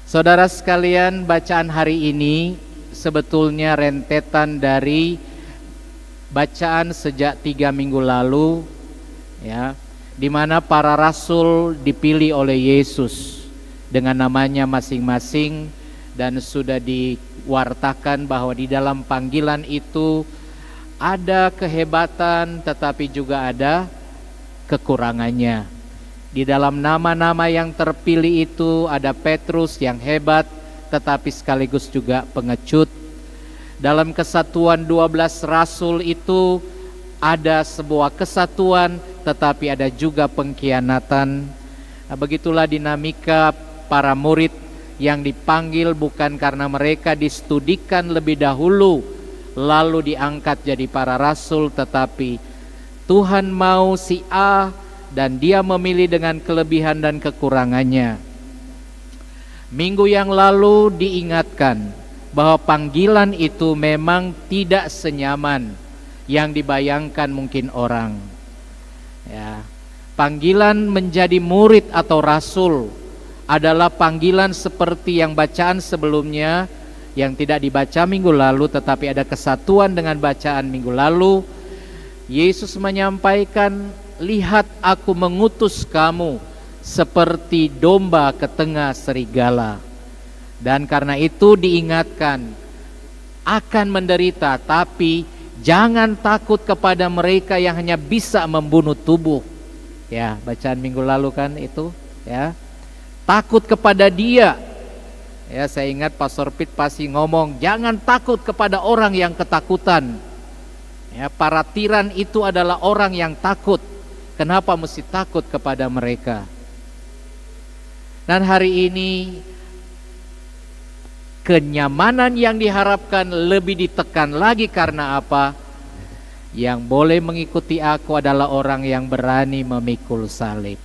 Saudara sekalian, bacaan hari ini sebetulnya rentetan dari bacaan sejak 3 minggu lalu, ya, di mana para rasul dipilih oleh Yesus dengan namanya masing-masing, dan sudah diwartakan bahwa di dalam panggilan itu ada kehebatan tetapi juga ada kekurangannya. Di dalam nama-nama yang terpilih itu ada Petrus yang hebat tetapi sekaligus juga pengecut. Dalam kesatuan 12 rasul itu ada sebuah kesatuan tetapi ada juga pengkhianatan. Nah, begitulah dinamika para murid yang dipanggil bukan karena mereka distudikan lebih dahulu lalu diangkat jadi para rasul, tetapi Tuhan mau si A dan dia memilih dengan kelebihan dan kekurangannya. Minggu yang lalu diingatkan bahwa panggilan itu memang tidak senyaman yang dibayangkan mungkin orang. Ya, panggilan menjadi murid atau rasul adalah panggilan seperti yang bacaan sebelumnya yang tidak dibaca minggu lalu, tetapi ada kesatuan dengan bacaan minggu lalu. Yesus menyampaikan, "Lihat, aku mengutus kamu seperti domba ke tengah serigala." Dan karena itu diingatkan akan menderita, tapi jangan takut kepada mereka yang hanya bisa membunuh tubuh. Ya, bacaan minggu lalu kan itu, ya. Takut kepada dia. Ya, saya ingat Pastor Pit pasti ngomong, jangan takut kepada orang yang ketakutan. Ya, para tiran itu adalah orang yang takut. Kenapa mesti takut kepada mereka? Dan hari ini kenyamanan yang diharapkan lebih ditekan lagi karena apa? Yang boleh mengikuti aku adalah orang yang berani memikul salib.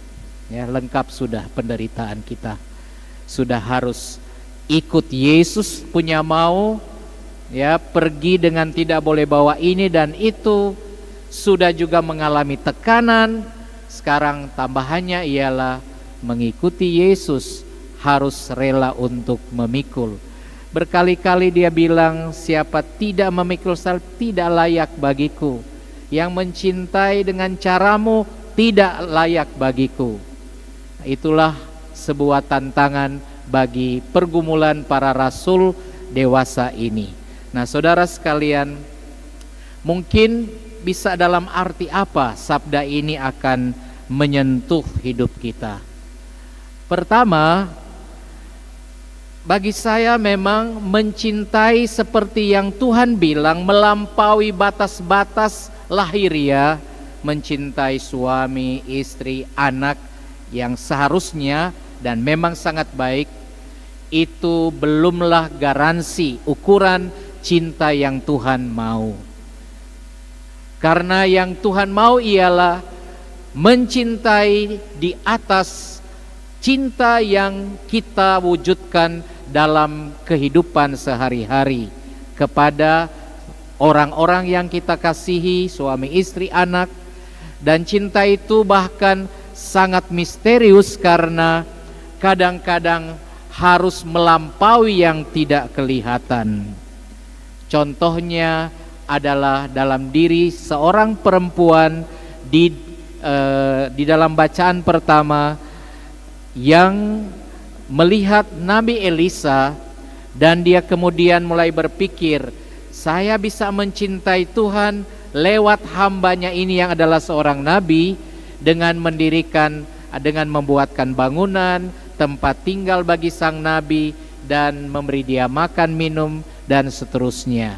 Ya, lengkap sudah penderitaan kita. Sudah harus ikut Yesus punya mau, ya, pergi dengan tidak boleh bawa ini dan itu, sudah juga mengalami tekanan. Sekarang tambahannya ialah mengikuti Yesus, harus rela untuk memikul. Berkali-kali dia bilang, siapa tidak memikul salib tidak layak bagiku. Yang mencintai dengan caramu tidak layak bagiku. Itulah sebuah tantangan bagi pergumulan para rasul dewasa ini. Nah, saudara sekalian, mungkin bisa dalam arti apa sabda ini akan menyentuh hidup kita? Pertama, bagi saya memang mencintai seperti yang Tuhan bilang melampaui batas-batas lahiriah, mencintai suami, istri, anak yang seharusnya dan memang sangat baik, itu belumlah garansi ukuran cinta yang Tuhan mau. Karena yang Tuhan mau ialah mencintai di atas cinta yang kita wujudkan dalam kehidupan sehari-hari kepada orang-orang yang kita kasihi, suami, istri, anak. Dan cinta itu bahkan sangat misterius karena kadang-kadang harus melampaui yang tidak kelihatan. Contohnya adalah dalam diri seorang perempuan di dalam bacaan pertama yang melihat Nabi Elisa, dan dia kemudian mulai berpikir, saya bisa mencintai Tuhan lewat hambanya ini yang adalah seorang nabi, dengan membuatkan bangunan, tempat tinggal bagi sang nabi, dan memberi dia makan, minum, dan seterusnya.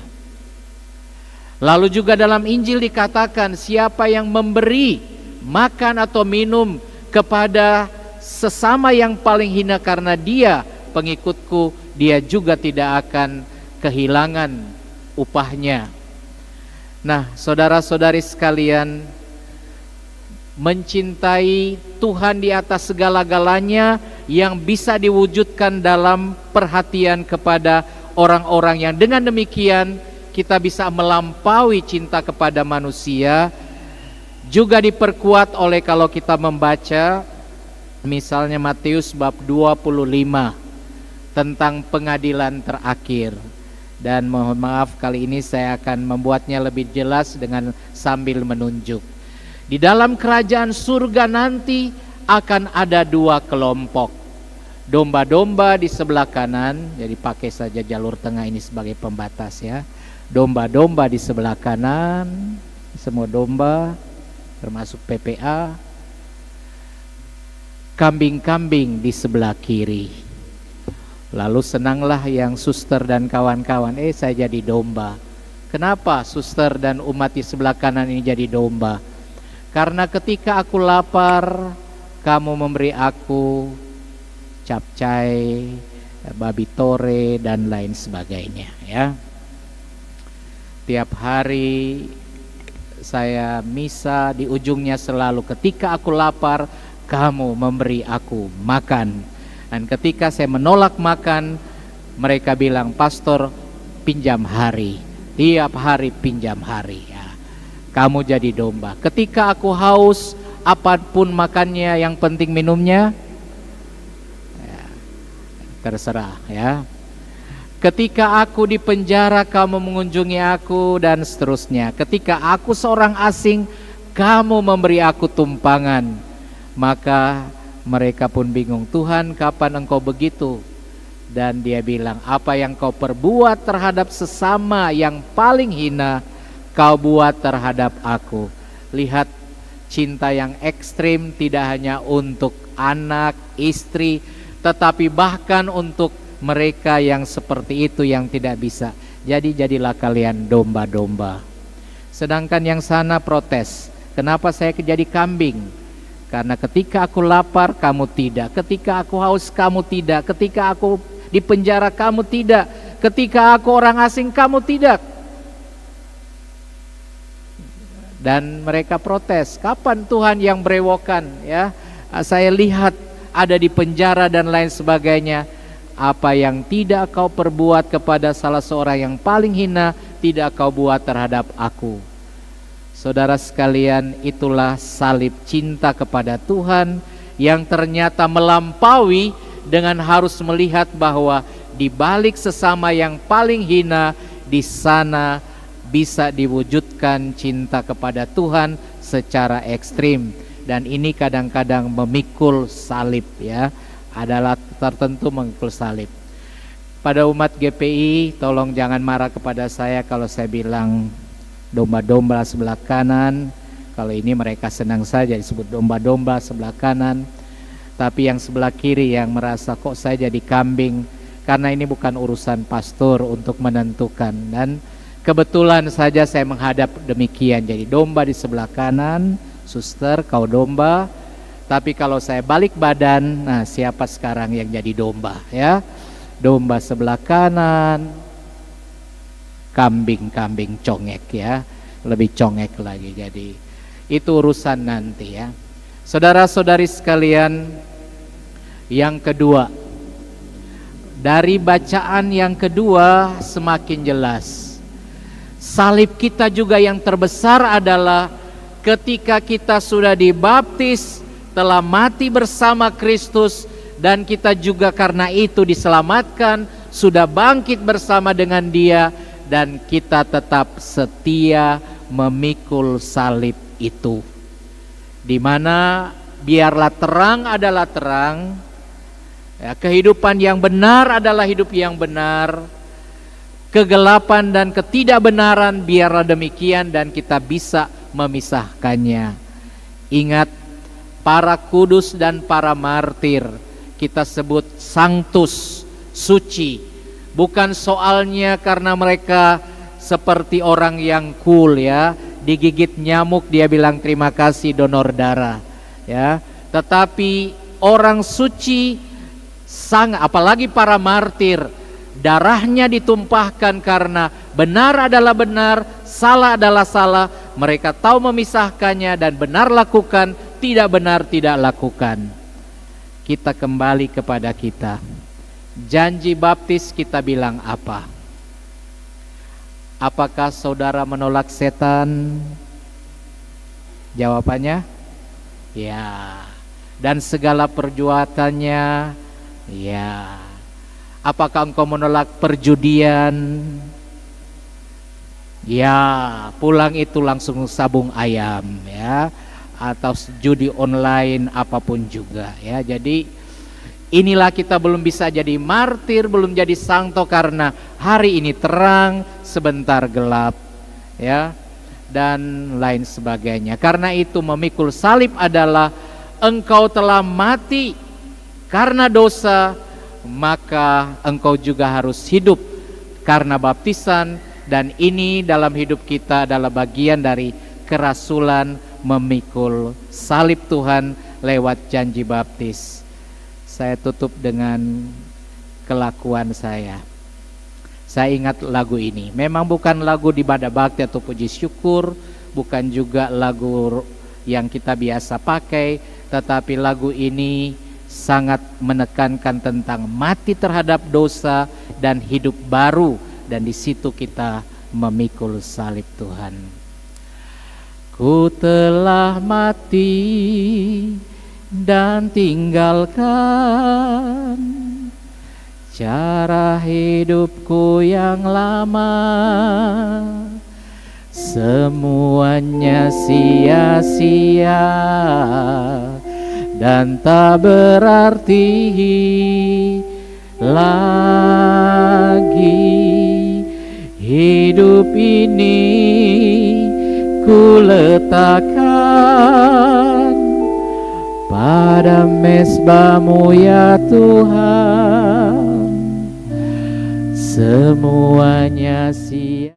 Lalu juga dalam Injil dikatakan, siapa yang memberi makan atau minum kepada sesama yang paling hina karena dia pengikutku, dia juga tidak akan kehilangan upahnya. Nah, saudara-saudari sekalian, mencintai Tuhan di atas segala-galanya yang bisa diwujudkan dalam perhatian kepada orang-orang yang dengan demikian kita bisa melampaui cinta kepada manusia, juga diperkuat oleh kalau kita membaca misalnya Matius bab 25. tentang pengadilan terakhir. Dan mohon maaf, kali ini saya akan membuatnya lebih jelas dengan sambil menunjuk. Di dalam kerajaan surga nanti akan ada dua kelompok. Domba-domba di sebelah kanan, jadi pakai saja jalur tengah ini sebagai pembatas ya. Domba-domba di sebelah kanan, semua domba termasuk PPA. Kambing-kambing di sebelah kiri. Lalu senanglah yang suster dan kawan-kawan, saya jadi domba. Kenapa suster dan umat di sebelah kanan ini jadi domba? Karena ketika aku lapar, kamu memberi aku capcay, babi tore dan lain sebagainya ya. Tiap hari saya misa, di ujungnya selalu ketika aku lapar, kamu memberi aku makan. Dan ketika saya menolak makan, mereka bilang, pastor pinjam hari, tiap hari pinjam hari ya. Kamu jadi domba. Ketika aku haus, apapun makannya, yang penting minumnya ya, terserah ya. Ketika aku di penjara, kamu mengunjungi aku dan seterusnya. Ketika aku seorang asing, kamu memberi aku tumpangan. Maka mereka pun bingung, Tuhan kapan engkau begitu? Dan dia bilang, apa yang kau perbuat terhadap sesama yang paling hina, kau buat terhadap aku. Lihat, cinta yang ekstrim tidak hanya untuk anak, istri, tetapi bahkan untuk mereka yang seperti itu yang tidak bisa. Jadi jadilah kalian domba-domba. Sedangkan yang sana protes, kenapa saya jadi kambing? Karena ketika aku lapar, kamu tidak. Ketika aku haus, kamu tidak. Ketika aku di penjara, kamu tidak. Ketika aku orang asing, kamu tidak. Dan mereka protes, kapan Tuhan yang berewokan ya? Saya lihat ada di penjara dan lain sebagainya. Apa yang tidak kau perbuat kepada salah seorang yang paling hina, tidak kau buat terhadap aku. Saudara sekalian, itulah salib cinta kepada Tuhan yang ternyata melampaui dengan harus melihat bahwa di balik sesama yang paling hina, di sana bisa diwujudkan cinta kepada Tuhan secara ekstrim. Dan ini kadang-kadang memikul salib ya, adalah tertentu memikul salib. Pada umat GPI, tolong jangan marah kepada saya kalau saya bilang domba-domba sebelah kanan. Kalau ini mereka senang saja disebut domba-domba sebelah kanan. Tapi yang sebelah kiri yang merasa kok saya jadi kambing, karena ini bukan urusan pastor untuk menentukan. Dan kebetulan saja saya menghadap demikian, jadi domba di sebelah kanan, suster kau domba. Tapi kalau saya balik badan, nah siapa sekarang yang jadi domba ya? Domba sebelah kanan, kambing-kambing congek ya, lebih congek lagi. Jadi itu urusan nanti ya. Saudara-saudari sekalian, yang kedua, dari bacaan yang kedua semakin jelas. Salib kita juga yang terbesar adalah ketika kita sudah dibaptis, telah mati bersama Kristus, dan kita juga karena itu diselamatkan, sudah bangkit bersama dengan Dia, dan kita tetap setia memikul salib itu. Di mana biarlah terang adalah terang, ya, kehidupan yang benar adalah hidup yang benar, kegelapan dan ketidakbenaran biarlah demikian, dan kita bisa memisahkannya. Ingat, para kudus dan para martir kita sebut sanctus, suci. Bukan soalnya karena mereka seperti orang yang cool ya, digigit nyamuk dia bilang terima kasih donor darah ya. Tetapi orang suci apalagi para martir, darahnya ditumpahkan karena benar adalah benar, salah adalah salah. Mereka tahu memisahkannya, dan benar lakukan, tidak benar tidak lakukan. Kita kembali kepada kita. Janji baptis kita bilang apa? Apakah saudara menolak setan? Jawabannya ya. Dan segala perbuatannya ya. Apakah engkau menolak perjudian? Ya, pulang itu langsung sabung ayam ya, atau judi online apapun juga ya. Jadi inilah kita belum bisa jadi martir, belum jadi santo karena hari ini terang, sebentar gelap ya, dan lain sebagainya. Karena itu memikul salib adalah engkau telah mati karena dosa, maka engkau juga harus hidup karena baptisan. Dan ini dalam hidup kita adalah bagian dari kerasulan memikul salib Tuhan lewat janji baptis. Saya tutup dengan kelakuan saya. Saya ingat lagu ini. Memang bukan lagu di ibadah bakti atau puji syukur, bukan juga lagu yang kita biasa pakai, tetapi lagu ini sangat menekankan tentang mati terhadap dosa dan hidup baru. Dan di situ kita memikul salib Tuhan. Ku telah mati dan tinggalkan cara hidupku yang lama, semuanya sia-sia dan tak berarti lagi. Hidup ini ku letakkan pada mezbah-Mu ya Tuhan, semuanya sia.